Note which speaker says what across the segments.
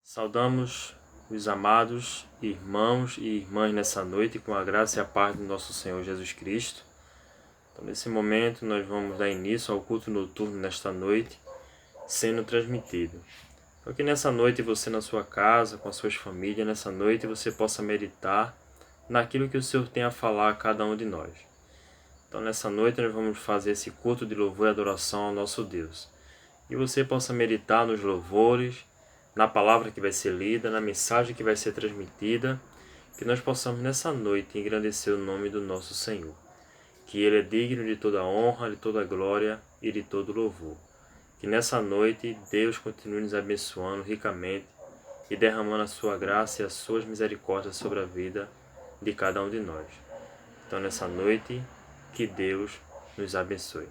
Speaker 1: Saudamos os amados irmãos e irmãs nessa noite com a graça e a paz do nosso Senhor Jesus Cristo. Então, nesse momento, nós vamos dar início ao culto noturno nesta noite, sendo transmitido. Para que nessa noite você na sua casa, com as suas famílias, nessa noite você possa meditar naquilo que o Senhor tem a falar a cada um de nós. Então, nessa noite nós vamos fazer esse culto de louvor e adoração ao nosso Deus. E você possa meditar nos louvores, na palavra que vai ser lida, na mensagem que vai ser transmitida, que nós possamos nessa noite engrandecer o nome do nosso Senhor, que Ele é digno de toda honra, de toda glória e de todo louvor. Que nessa noite Deus continue nos abençoando ricamente e derramando a sua graça e as suas misericórdias sobre a vida de cada um de nós. Então nessa noite, que Deus nos abençoe.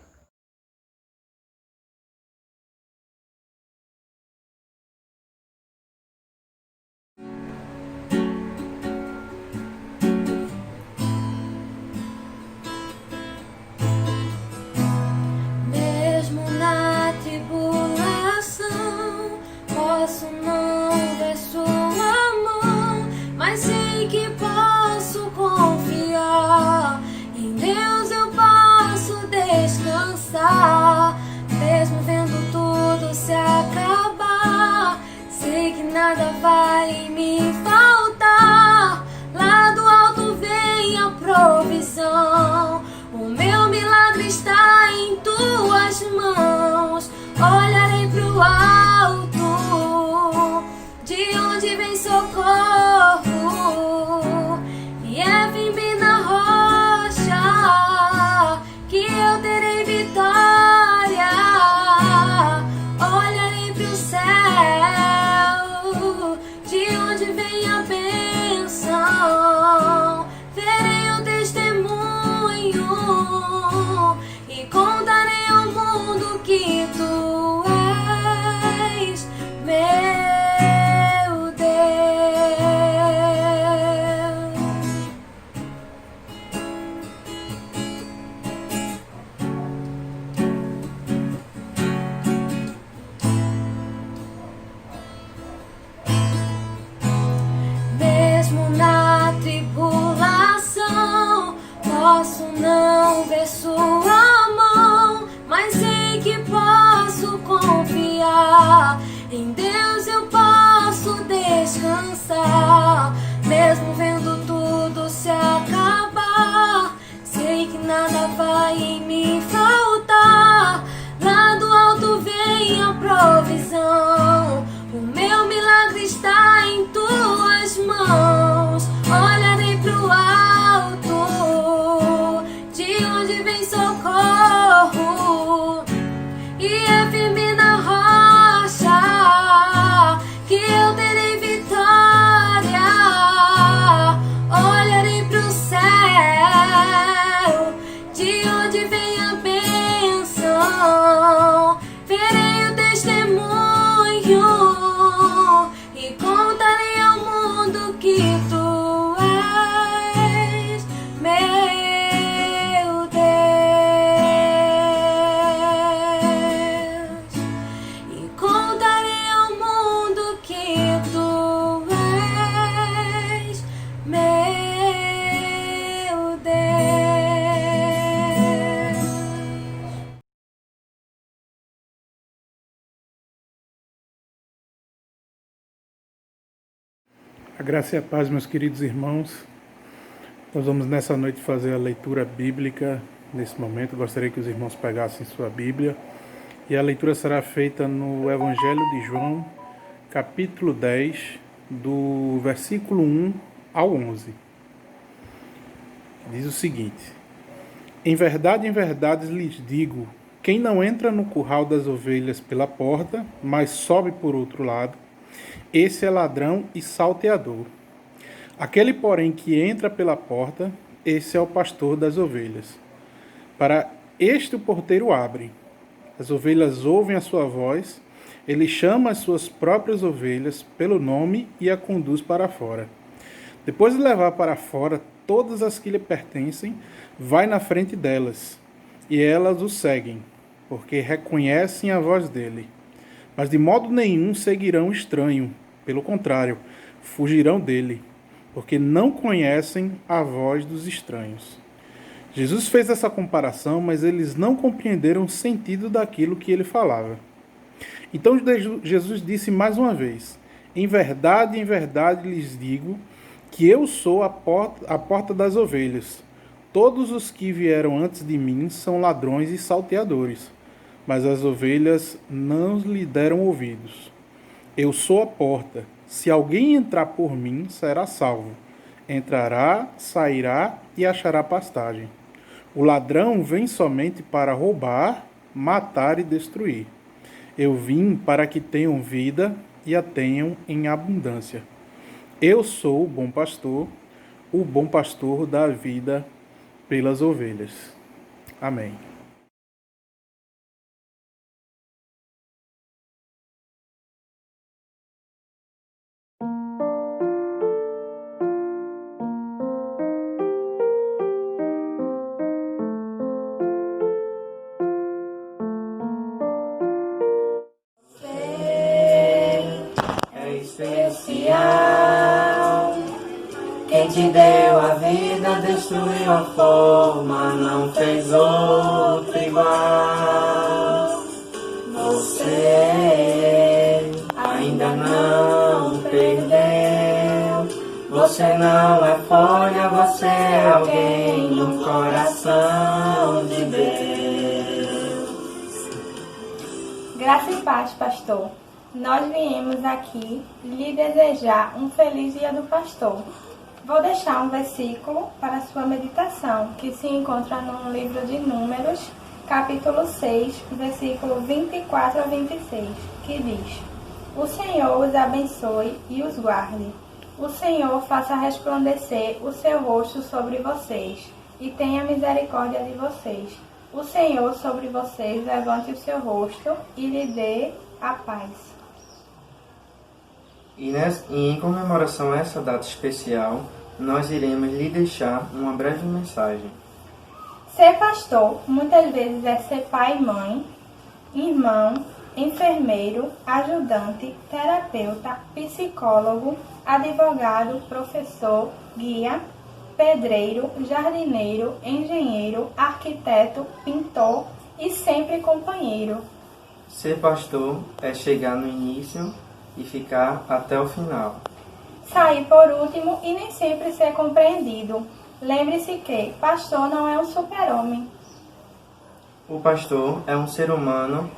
Speaker 2: Mesmo na tribulação, posso não ver sua mão, mas sei que posso confiar. Em Deus eu posso descansar. Mesmo vendo tudo se acabar, sei que nada vai me faltar. Lá do alto vem a provisão. O meu milagre está em tuas mãos. Olharei pro alto, de onde vem socorro, e é firme na rocha que eu terei vitória. Olharei pro céu, de onde vem a bênção. Verei o testemunho e contarei ao mundo que tu és meu Deus. Mesmo na tribulação, posso não ver sua mão, mas sei que posso confiar. Em Deus eu posso descansar. Mesmo vendo tudo se acabar, sei que nada vai me faltar. Lá do alto vem a provisão. O meu milagre está em tuas mãos. Olharei pro alto, de onde vem socorro, e é firme na rocha que eu terei vitória. Olharei pro céu, de onde vem a bênção. Verei o testemunho e contarei ao mundo que tu és meu Deus. E contarei ao mundo que tu és meu Deus.
Speaker 3: A graça e a paz, meus queridos irmãos. Nós vamos nessa noite fazer a leitura bíblica. Nesse momento, gostaria que os irmãos pegassem sua Bíblia. E a leitura será feita no Evangelho de João, capítulo 10, do versículo 1 ao 11. Diz o seguinte: em verdade lhes digo, quem não entra no curral das ovelhas pela porta, mas sobe por outro lado, esse é ladrão e salteador. Aquele, porém, que entra pela porta, esse é o pastor das ovelhas. Para este o porteiro abre. As ovelhas ouvem a sua voz, ele chama as suas próprias ovelhas pelo nome e a conduz para fora. Depois de levar para fora todas as que lhe pertencem, vai na frente delas, e elas o seguem, porque reconhecem a voz dele. Mas de modo nenhum seguirão o estranho, Pelo contrário, fugirão dele, porque não conhecem a voz dos estranhos. Jesus fez essa comparação, mas eles não compreenderam o sentido daquilo que ele falava. Então Jesus disse mais uma vez: em verdade lhes digo que eu sou a porta das ovelhas. Todos os que vieram antes de mim são ladrões e salteadores, mas as ovelhas não lhe deram ouvidos. Eu sou a porta. Se alguém entrar por mim, será salvo. Entrará, sairá e achará pastagem. O ladrão vem somente para roubar, matar e destruir. Eu vim para que tenham vida e a tenham em abundância. Eu sou o bom pastor dá vida pelas ovelhas. Amém.
Speaker 4: Especial. Quem te deu a vida destruiu a forma, não fez outra igual. Você ainda não perdeu. Você não é folha, você é alguém no coração de Deus.
Speaker 5: Graça e paz, pastor. Nós viemos aqui lhe desejar um feliz dia do pastor. Vou deixar um versículo para sua meditação, que se encontra no livro de Números, capítulo 6, versículo 24 a 26, que diz: O Senhor os abençoe e os guarde. O Senhor faça resplandecer o seu rosto sobre vocês e tenha misericórdia de vocês. O Senhor sobre vocês levante o seu rosto e lhe dê a paz.
Speaker 4: E em comemoração a essa data especial, nós iremos lhe deixar uma breve mensagem.
Speaker 5: Ser pastor muitas vezes é ser pai e mãe, irmão, enfermeiro, ajudante, terapeuta, psicólogo, advogado, professor, guia, pedreiro, jardineiro, engenheiro, arquiteto, pintor e sempre companheiro.
Speaker 4: Ser pastor é chegar no início e ficar até o final.
Speaker 5: Sair por último e nem sempre ser compreendido. Lembre-se que pastor não é um super-homem.
Speaker 4: O pastor é um ser humano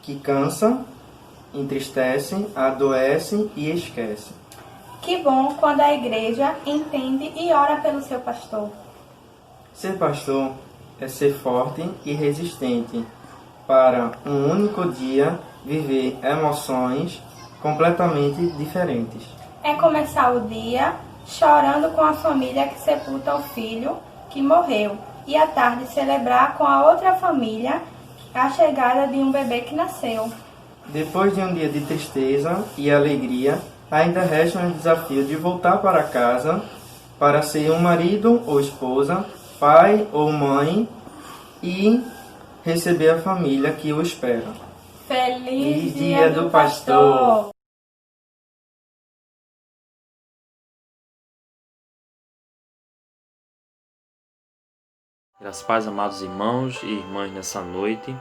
Speaker 4: que cansa, entristece, adoece e esquece.
Speaker 5: Que bom quando a igreja entende e ora pelo seu pastor.
Speaker 4: Ser pastor é ser forte e resistente para um único dia viver emoções completamente diferentes.
Speaker 5: É começar o dia chorando com a família que sepulta o filho que morreu e à tarde celebrar com a outra família a chegada de um bebê que nasceu.
Speaker 4: Depois de um dia de tristeza e alegria, ainda resta um desafio de voltar para casa para ser um marido ou esposa, pai ou mãe e receber a família que o espera.
Speaker 5: Feliz Dia do Pastor!
Speaker 1: Graças a paz, amados irmãos e irmãs, nessa noite.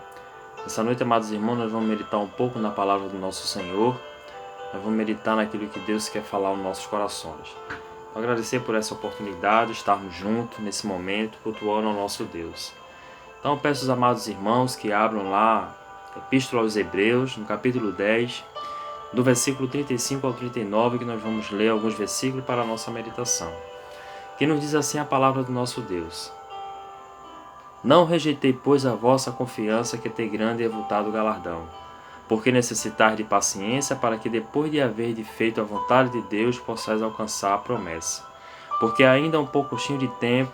Speaker 1: Nessa noite, amados irmãos, nós vamos meditar um pouco na palavra do nosso Senhor. Nós vamos meditar naquilo que Deus quer falar aos nossos corações. Agradecer por essa oportunidade de estarmos juntos nesse momento, cultuando ao nosso Deus. Então, peço aos amados irmãos que abram lá a Epístola aos Hebreus, no capítulo 10, do versículo 35 ao 39, que nós vamos ler alguns versículos para a nossa meditação. Que nos diz assim a palavra do nosso Deus: Não rejeitei, pois, a vossa confiança, que tem grande e avultado galardão, porque necessitais de paciência, para que depois de haver feito a vontade de Deus, possais alcançar a promessa. Porque ainda há um pouquinho de tempo,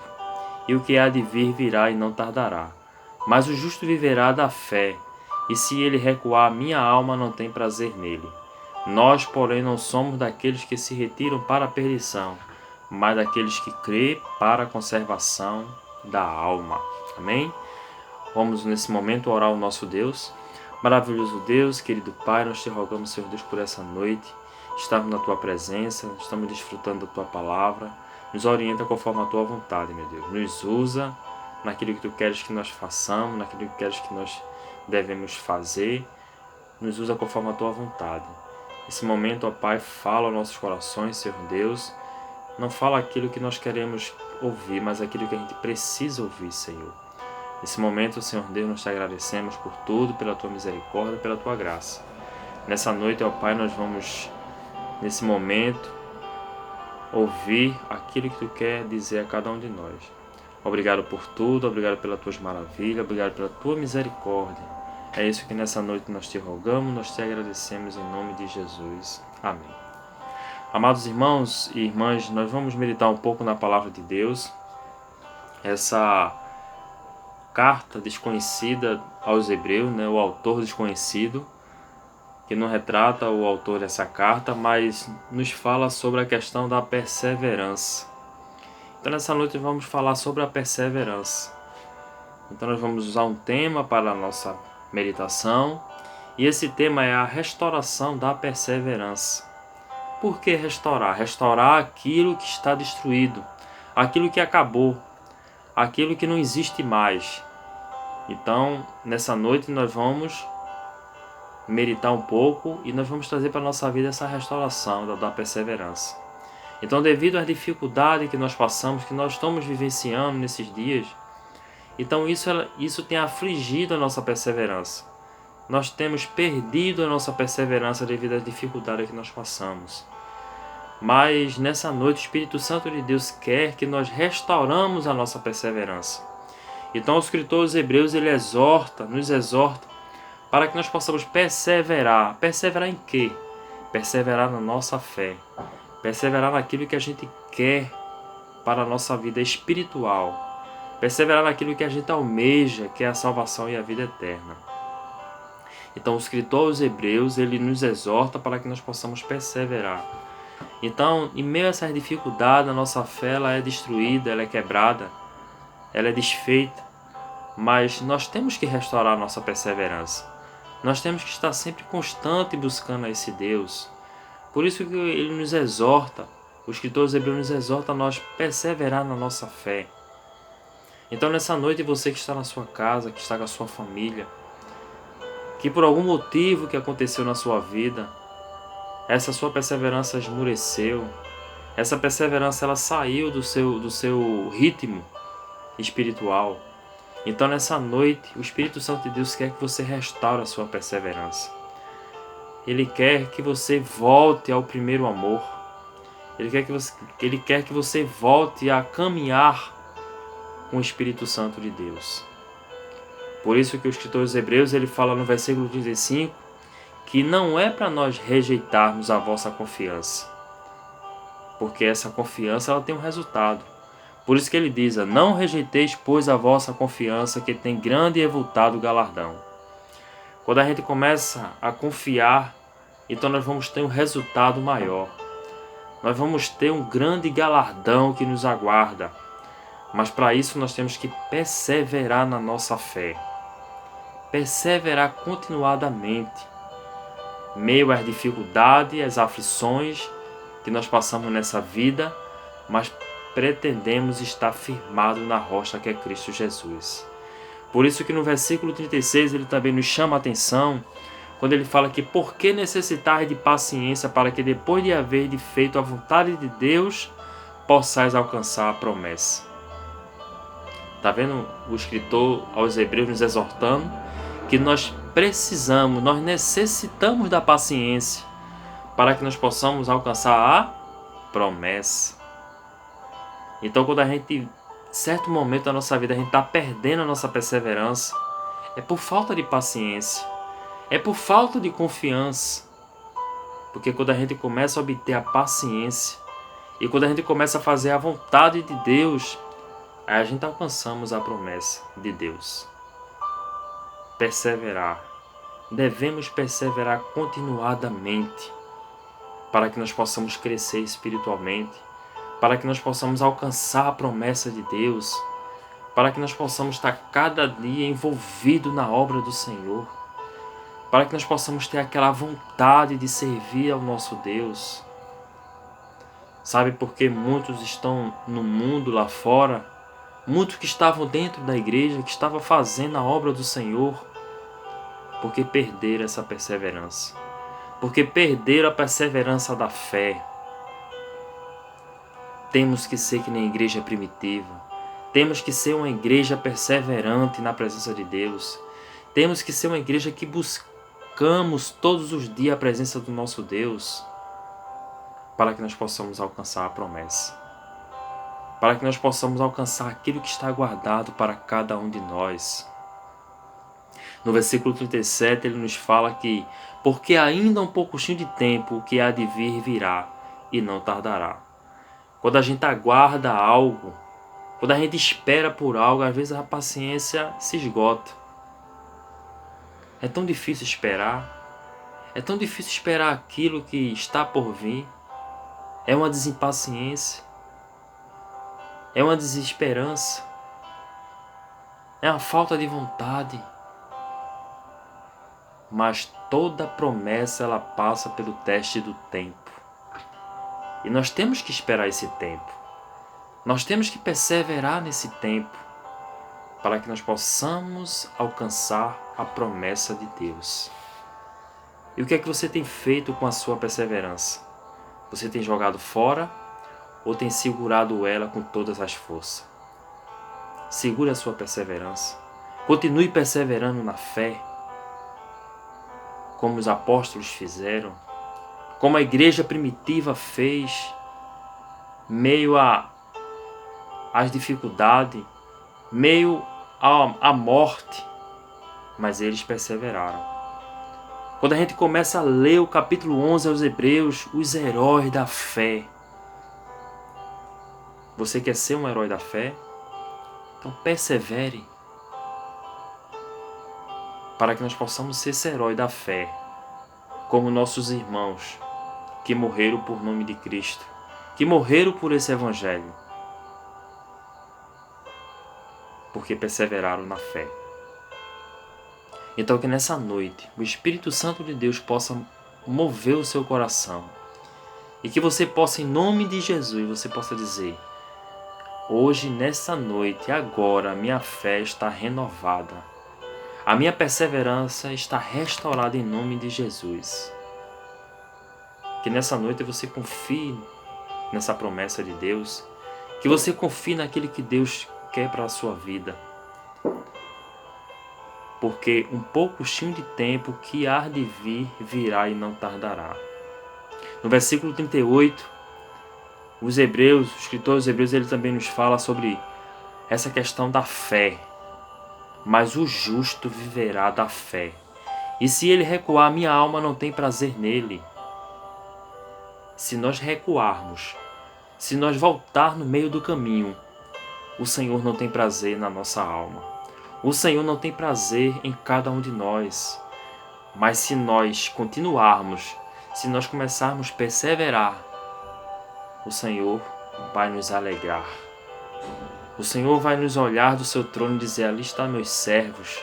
Speaker 1: e o que há de vir virá e não tardará. Mas o justo viverá da fé, e se ele recuar, minha alma não tem prazer nele. Nós, porém, não somos daqueles que se retiram para a perdição, mas daqueles que crêem para a conservação da alma. Amém? Vamos nesse momento orar ao nosso Deus. Maravilhoso Deus, querido Pai, nós te rogamos, Senhor Deus, por essa noite. estarmos na Tua presença, estamos desfrutando da Tua palavra. Nos orienta conforme a Tua vontade, meu Deus. Nos usa naquilo que Tu queres que nós façamos, naquilo que queres que nós devemos fazer. Nos usa conforme a Tua vontade. Nesse momento, ó Pai, fala aos nossos corações, Senhor Deus. Não fala aquilo que nós queremos ouvir, mas aquilo que a gente precisa ouvir, Senhor. Nesse momento, Senhor Deus, nós te agradecemos por tudo, pela Tua misericórdia, pela Tua graça. Nessa noite, ó Pai, nós vamos, nesse momento, ouvir aquilo que Tu quer dizer a cada um de nós. Obrigado por tudo, obrigado pelas Tuas maravilhas, obrigado pela Tua misericórdia. É isso que nessa noite nós te rogamos, nós te agradecemos em nome de Jesus. Amém. Amados irmãos e irmãs, nós vamos meditar um pouco na palavra de Deus. Essa carta desconhecida aos Hebreus, o autor desconhecido, que não retrata o autor dessa carta, mas nos fala sobre a questão da perseverança. Então nessa noite vamos falar sobre a perseverança. Então nós vamos usar um tema para a nossa meditação, e esse tema é a restauração da perseverança. Por que restaurar? Restaurar aquilo que está destruído, aquilo que acabou, aquilo que não existe mais. Então, nessa noite nós vamos meditar um pouco e nós vamos trazer para a nossa vida essa restauração da perseverança. Então, devido às dificuldades que nós passamos, que nós estamos vivenciando nesses dias, então isso tem afligido a nossa perseverança. Nós temos perdido a nossa perseverança devido às dificuldades que nós passamos. Mas nessa noite o Espírito Santo de Deus quer que nós restauramos a nossa perseverança. Então o escritor aos Hebreus ele nos exorta para que nós possamos perseverar. Perseverar em quê? Perseverar na nossa fé. Perseverar naquilo que a gente quer para a nossa vida espiritual. Perseverar naquilo que a gente almeja, que é a salvação e a vida eterna. Então o escritor aos Hebreus, ele nos exorta para que nós possamos perseverar. Então, em meio a essas dificuldades, a nossa fé ela é destruída, ela é quebrada, ela é desfeita. Mas nós temos que restaurar a nossa perseverança. Nós temos que estar sempre constante buscando a esse Deus. Por isso que ele nos exorta, o escritor aos Hebreus nos exorta a nós perseverar na nossa fé. Então nessa noite você que está na sua casa, que está com a sua família, que por algum motivo que aconteceu na sua vida, essa sua perseverança esmureceu, essa perseverança ela saiu do seu ritmo espiritual. Então nessa noite o Espírito Santo de Deus quer que você restaure a sua perseverança. Ele quer que você volte ao primeiro amor. Ele quer que você volte a caminhar com o Espírito Santo de Deus. Por isso que o escritor dos Hebreus ele fala no versículo 35 que não é para nós rejeitarmos a vossa confiança, porque essa confiança ela tem um resultado. Por isso que ele diz: não rejeiteis, pois, a vossa confiança, que tem grande e avultado galardão. Quando a gente começa a confiar, então nós vamos ter um resultado maior. Nós vamos ter um grande galardão que nos aguarda. Mas para isso nós temos que perseverar na nossa fé. Perseverar continuadamente. Meio às dificuldades, às aflições que nós passamos nessa vida, mas pretendemos estar firmados na rocha que é Cristo Jesus. Por isso que no versículo 36 ele também nos chama a atenção, quando ele fala que por que necessitar de paciência para que depois de haver feito a vontade de Deus, possais alcançar a promessa. Está vendo o escritor aos Hebreus nos exortando que nós necessitamos da paciência para que nós possamos alcançar a promessa. Então quando a gente, em certo momento da nossa vida, a gente está perdendo a nossa perseverança, é por falta de paciência, é por falta de confiança. Porque quando a gente começa a obter a paciência e quando a gente começa a fazer a vontade de Deus, aí a gente alcançamos a promessa de Deus. Perseverar. Devemos perseverar continuadamente para que nós possamos crescer espiritualmente, para que nós possamos alcançar a promessa de Deus, para que nós possamos estar cada dia envolvidos na obra do Senhor. para que nós possamos ter aquela vontade de servir ao nosso Deus. Sabe por que muitos estão no mundo lá fora, muitos que estavam dentro da igreja, que estavam fazendo a obra do Senhor, porque perderam essa perseverança, porque perderam a perseverança da fé. Temos que ser que nem a igreja primitiva, temos que ser uma igreja perseverante na presença de Deus, temos que ser uma igreja que buscamos todos os dias a presença do nosso Deus, para que nós possamos alcançar a promessa, para que nós possamos alcançar aquilo que está guardado para cada um de nós. No versículo 37 ele nos fala que, porque ainda um pouquinho de tempo o que há de vir virá e não tardará. Quando a gente aguarda algo, quando a gente espera por algo, às vezes a paciência se esgota. É tão difícil esperar, é tão difícil esperar aquilo que está por vir. É uma desimpaciência, é uma desesperança, é uma falta de vontade. Mas toda promessa ela passa pelo teste do tempo. E nós temos que esperar esse tempo. Nós temos que perseverar nesse tempo para que nós possamos alcançar a promessa de Deus. E o que é que você tem feito com a sua perseverança? Você tem jogado fora ou tem segurado ela com todas as forças? Segure a sua perseverança. Continue perseverando na fé, como os apóstolos fizeram, como a igreja primitiva fez, meio às dificuldades, meio à morte, mas eles perseveraram. Quando a gente começa a ler o capítulo 11 aos Hebreus, os heróis da fé. Você quer ser um herói da fé? Então persevere, para que nós possamos ser esse herói da fé, como nossos irmãos que morreram por nome de Cristo, que morreram por esse evangelho, porque perseveraram na fé. Então que nessa noite o Espírito Santo de Deus possa mover o seu coração e que você possa, em nome de Jesus, você possa dizer: hoje, nessa noite, agora, a minha fé está renovada, a minha perseverança está restaurada em nome de Jesus. Que nessa noite você confie nessa promessa de Deus, que você confie naquilo que Deus quer para a sua vida. Porque um pouquinho de tempo que há de vir, virá e não tardará. No versículo 38, o escritor aos Hebreus, ele também nos fala sobre essa questão da fé. Mas o justo viverá da fé. E se ele recuar, minha alma não tem prazer nele. Se nós recuarmos, se nós voltar no meio do caminho, o Senhor não tem prazer na nossa alma. O Senhor não tem prazer em cada um de nós. Mas se nós continuarmos, se nós começarmos a perseverar, o Senhor vai nos alegrar. O Senhor vai nos olhar do seu trono e dizer: ali estão meus servos,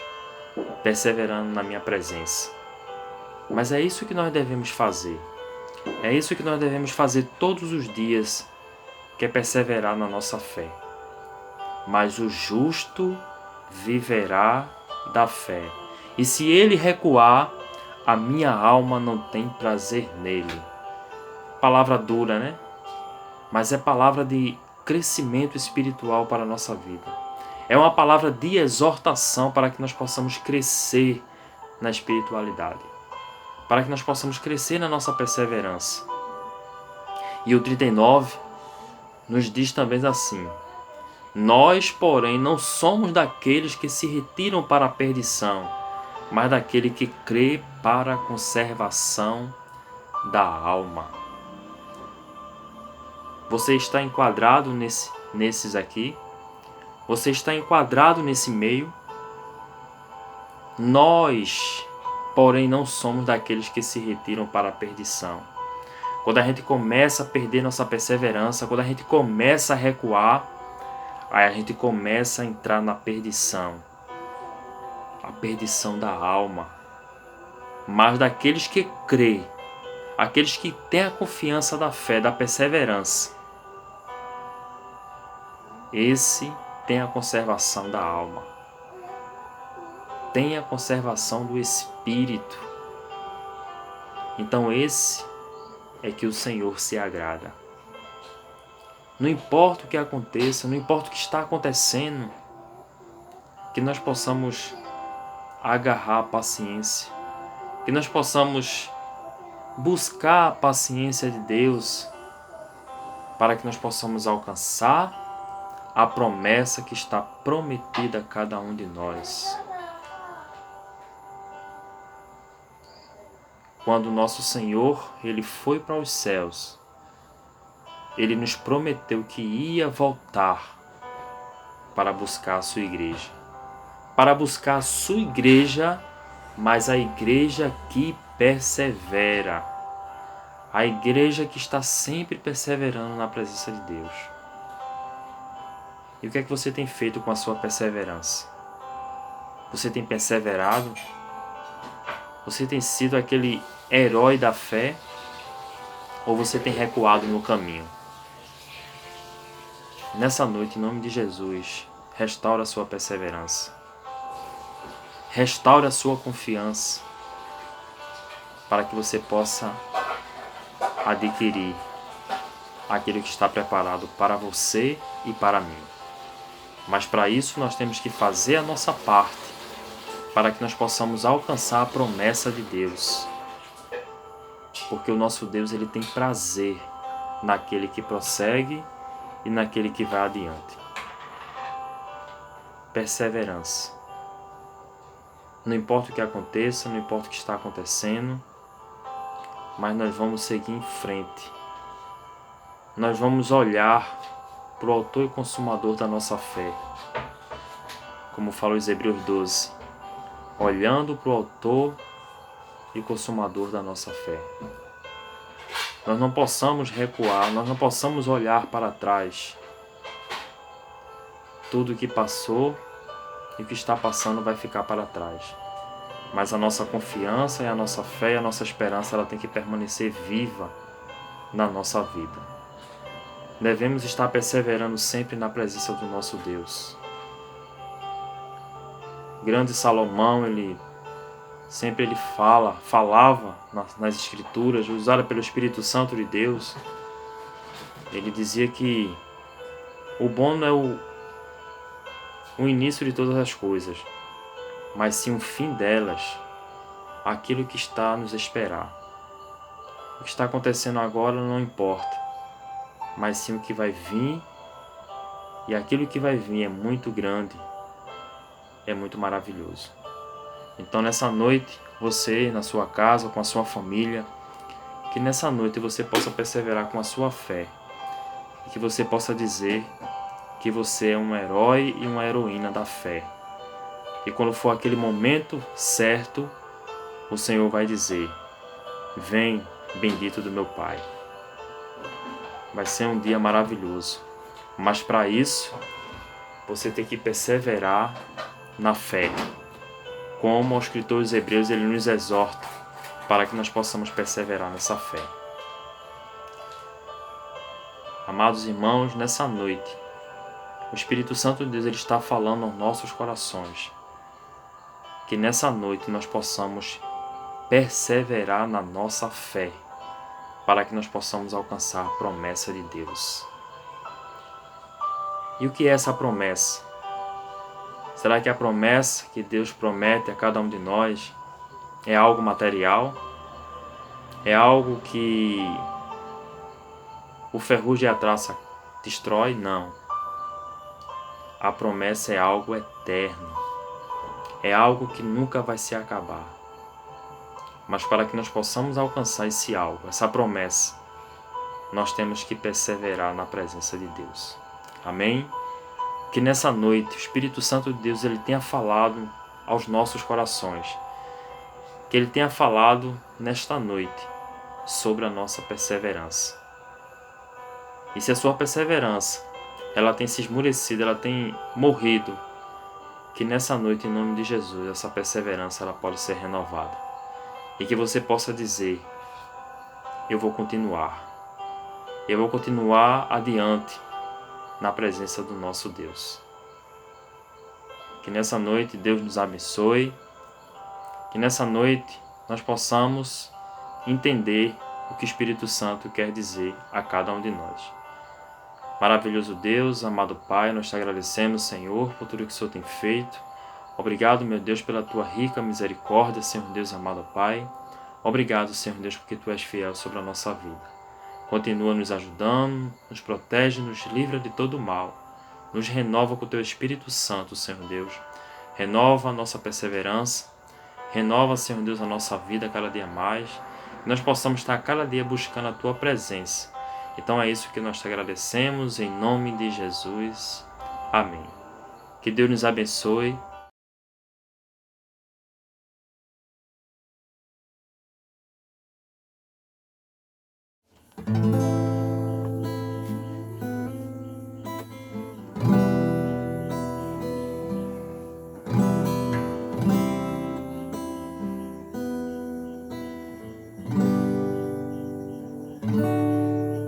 Speaker 1: perseverando na minha presença. Mas é isso que nós devemos fazer. É isso que nós devemos fazer todos os dias, que é perseverar na nossa fé. Mas o justo viverá da fé. E se ele recuar, a minha alma não tem prazer nele. Palavra dura, né? Mas é palavra de crescimento espiritual para a nossa vida. É uma palavra de exortação para que nós possamos crescer na espiritualidade, para que nós possamos crescer na nossa perseverança. E o 39 nos diz também assim: nós, porém, não somos daqueles que se retiram para a perdição, mas daquele que crê para a conservação da alma. Você está enquadrado nesses aqui? Você está enquadrado nesse meio? Nós, porém, não somos daqueles que se retiram para a perdição. Quando a gente começa a perder nossa perseverança, quando a gente começa a recuar, aí a gente começa a entrar na perdição. A perdição da alma. mas daqueles que crê, aqueles que têm a confiança da fé, da perseverança. Esse tem a conservação da alma, tem a conservação do espírito. Então esse é que o Senhor se agrada. Não importa o que aconteça, não importa o que está acontecendo, que nós possamos agarrar a paciência, que nós possamos buscar a paciência de Deus, para que nós possamos alcançar a promessa que está prometida a cada um de nós. Quando nosso Senhor, Ele foi para os céus, Ele nos prometeu que ia voltar para buscar a sua igreja. Para buscar a sua igreja, mas a igreja que persevera. A igreja que está sempre perseverando na presença de Deus. E o que é que você tem feito com a sua perseverança? Você tem perseverado? Você tem sido aquele herói da fé? Ou você tem recuado no caminho? Nessa noite, em nome de Jesus, restaura a sua perseverança. Restaure a sua confiança, para que você possa adquirir aquilo que está preparado para você e para mim. Mas para isso nós temos que fazer a nossa parte, para que nós possamos alcançar a promessa de Deus. Porque o nosso Deus, Ele tem prazer naquele que prossegue e naquele que vai adiante. Perseverança. Não importa o que aconteça, não importa o que está acontecendo, mas nós vamos seguir em frente. Nós vamos olhar para o autor e consumador da nossa fé. Como fala os Hebreus 12. Olhando para o autor e consumador da nossa fé. Nós não possamos recuar, nós não possamos olhar para trás. Tudo o que passou e o que está passando vai ficar para trás. Mas a nossa confiança e a nossa fé e a nossa esperança, ela tem que permanecer viva na nossa vida. Devemos estar perseverando sempre na presença do nosso Deus. Grande Salomão, ele falava nas Escrituras, usado pelo Espírito Santo de Deus. Ele dizia que o bom não é o início de todas as coisas, mas sim o fim delas, aquilo que está a nos esperar. O que está acontecendo agora não importa, mas sim o que vai vir, e aquilo que vai vir é muito grande, é muito maravilhoso. Então nessa noite, você na sua casa, com a sua família, que nessa noite você possa perseverar com a sua fé, e que você possa dizer que você é um herói e uma heroína da fé. E quando for aquele momento certo, o Senhor vai dizer: vem, bendito do meu Pai. Vai ser um dia maravilhoso. Mas para isso, você tem que perseverar na fé. Como o escritor dos Hebreus, ele nos exorta para que nós possamos perseverar nessa fé. Amados irmãos, nessa noite, o Espírito Santo de Deus, ele está falando aos nossos corações. Que nessa noite nós possamos perseverar na nossa fé, para que nós possamos alcançar a promessa de Deus. E o que é essa promessa? Será que a promessa que Deus promete a cada um de nós é algo material? É algo que o ferrugem e a traça destrói? Não. A promessa é algo eterno. É algo que nunca vai se acabar. Mas para que nós possamos alcançar esse algo, essa promessa, nós temos que perseverar na presença de Deus. Amém? Que nessa noite o Espírito Santo de Deus, ele tenha falado aos nossos corações. Que ele tenha falado nesta noite sobre a nossa perseverança. E se a sua perseverança, ela tem se esmurecido, ela tem morrido, que nessa noite, em nome de Jesus, essa perseverança ela pode ser renovada. e que você possa dizer: eu vou continuar adiante na presença do nosso Deus. Que nessa noite Deus nos abençoe, que nessa noite nós possamos entender o que o Espírito Santo quer dizer a cada um de nós. Maravilhoso Deus, amado Pai, nós te agradecemos, Senhor, por tudo que o Senhor tem feito. Obrigado, meu Deus, pela tua rica misericórdia, Senhor Deus, amado Pai. Obrigado, Senhor Deus, porque tu és fiel sobre a nossa vida. Continua nos ajudando, nos protege, nos livra de todo mal. Nos renova com o teu Espírito Santo, Senhor Deus. Renova a nossa perseverança. Renova, Senhor Deus, a nossa vida cada dia mais. Que nós possamos estar cada dia buscando a tua presença. Então é isso que nós te agradecemos, em nome de Jesus. Amém. Que Deus nos abençoe.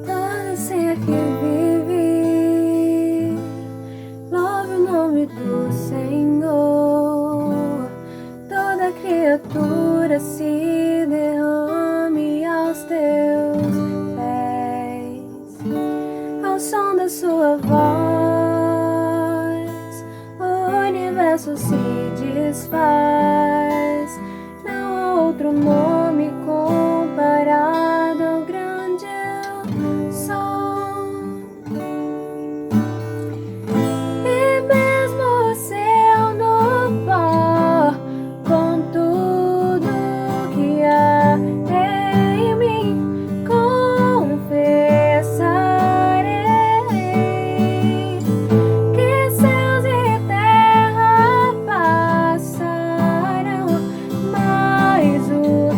Speaker 2: Todo ser que vive, louve o nome do Senhor. Toda criatura se derrame aos teus pés, ao som da sua voz. O universo se desfaz. Não há outro nome comparado ao grande eu sou. E mesmo se eu no pó, com tudo que há em mim, confessarei que céus e terra passarão, mas o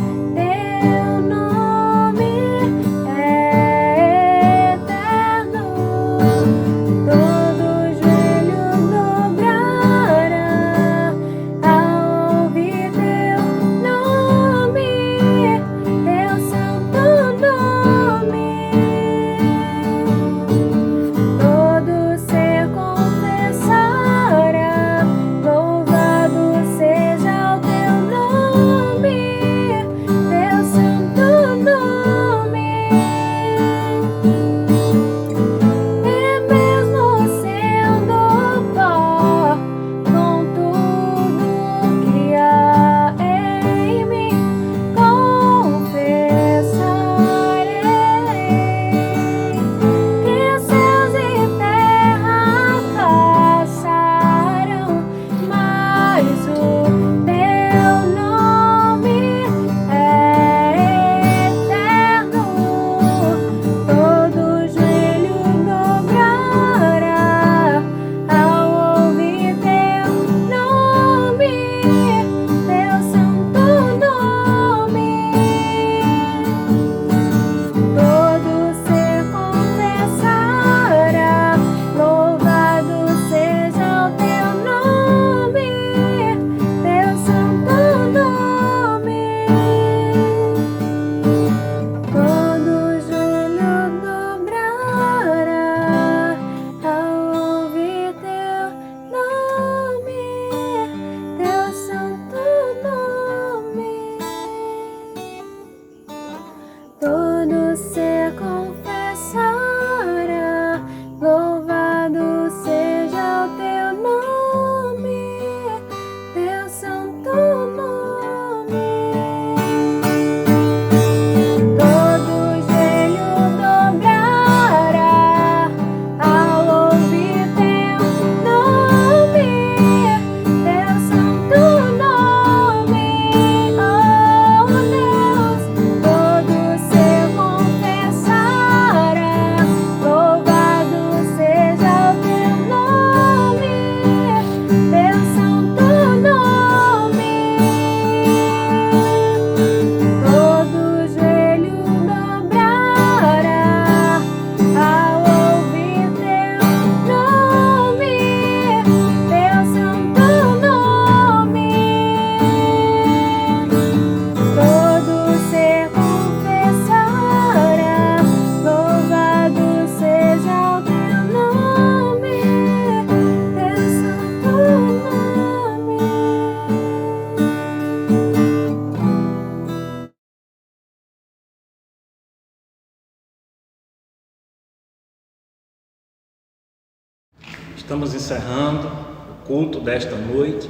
Speaker 6: Estamos encerrando o culto desta noite.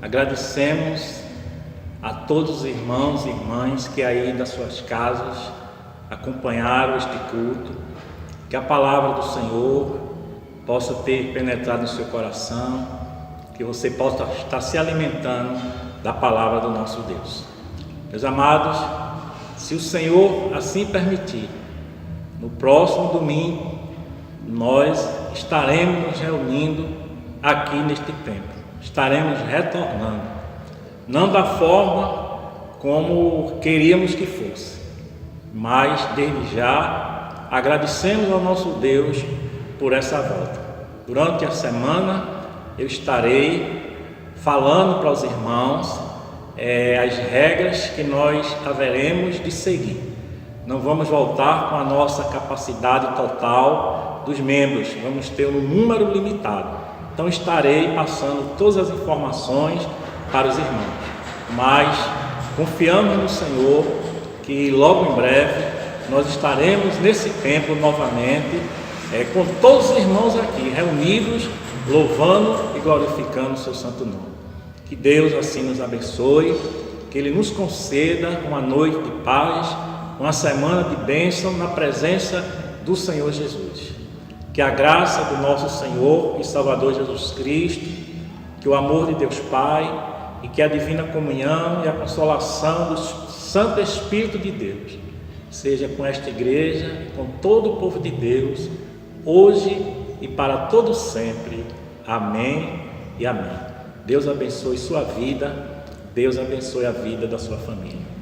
Speaker 6: Agradecemos a todos os irmãos e irmãs que aí das suas casas acompanharam este culto. Que a palavra do Senhor possa ter penetrado no seu coração, que você possa estar se alimentando da palavra do nosso Deus. Meus amados, se o Senhor assim permitir, no próximo domingo nós estaremos nos reunindo aqui neste templo, estaremos retornando, não da forma como queríamos que fosse, mas desde já agradecemos ao nosso Deus por essa volta. Durante a semana eu estarei falando para os irmãos as regras que nós haveremos de seguir. Não vamos voltar com a nossa capacidade total dos membros, vamos ter um número limitado. Então estarei passando todas as informações para os irmãos, mas confiamos no Senhor que logo em breve nós estaremos nesse templo novamente, com todos os irmãos aqui reunidos, louvando e glorificando o seu santo nome. Que Deus assim nos abençoe, que Ele nos conceda uma noite de paz, uma semana de bênção na presença do Senhor Jesus. Que a graça do nosso Senhor e Salvador Jesus Cristo, que o amor de Deus Pai e que a divina comunhão e a consolação do Santo Espírito de Deus seja com esta igreja e com todo o povo de Deus, hoje e para todo sempre. Amém e amém. Deus abençoe sua vida, Deus abençoe a vida da sua família.